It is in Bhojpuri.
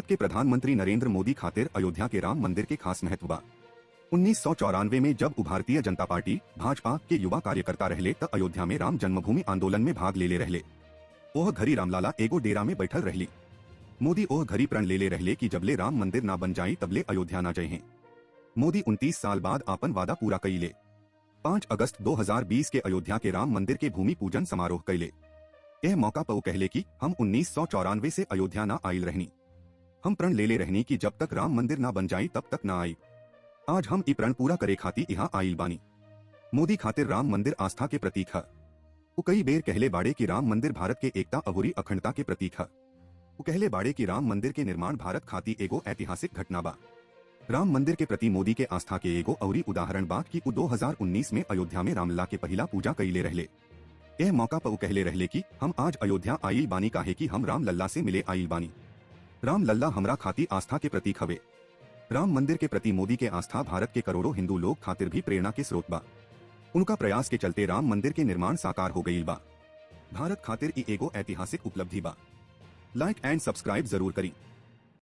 के प्रधानमंत्री नरेंद्र मोदी खातिर अयोध्या के राम मंदिर के खास महत्व बा। 1994 में जब भारतीय जनता पार्टी भाजपा के युवा कार्यकर्ता रहले त अयोध्या में राम जन्मभूमि आंदोलन में भाग ले रहले। ओह घरी रामलाला एगो डेरा में बैठल रहली। मोदी ओह घरी प्रण ले रहले कि जबले राम मंदिर ना बन जाई तबले अयोध्या ना जाए। मोदी 29 साल बाद आपन वादा पूरा कईले। 5 अगस्त 2020 के अयोध्या के राम मंदिर के भूमि पूजन समारोह कैले। यह मौका पर कहले कि हम 1994 से अयोध्या ना आइल रहनी। हम प्रण ले रहनी कि जब तक राम मंदिर ना बन जाई तब तक ना आई। आज हम ई प्रण पूरा करे खाती यहाँ आइल बानी। मोदी खातिर राम मंदिर आस्था के प्रतीक है। वो कई बेर कहले बाड़े की राम मंदिर भारत के एकता अवुरी अखंडता के प्रतीक है। वो कहले बाड़े की राम मंदिर के निर्माण भारत खाती एगो ऐतिहासिक घटना बा। राम मंदिर के प्रति मोदी के आस्था के एगो अवरी उदाहरण बा कि 2019 में अयोध्या में रामलला के पहला पूजा कईले रहले। यह मौका पर कहले रहले कि हम आज अयोध्या आइल बानी काहे कि हम राम लल्ला से मिले आइल बानी। राम लल्ला हमरा खाती आस्था के प्रतीक हवे। राम मंदिर के प्रति मोदी के आस्था भारत के करोड़ों हिंदू लोग खातिर भी प्रेरणा के स्रोत बा। उनका प्रयास के चलते राम मंदिर के निर्माण साकार हो गईल बा। भारत खातिर ई एगो ऐतिहासिक उपलब्धि बा। लाइक एंड सब्सक्राइब जरूर करी।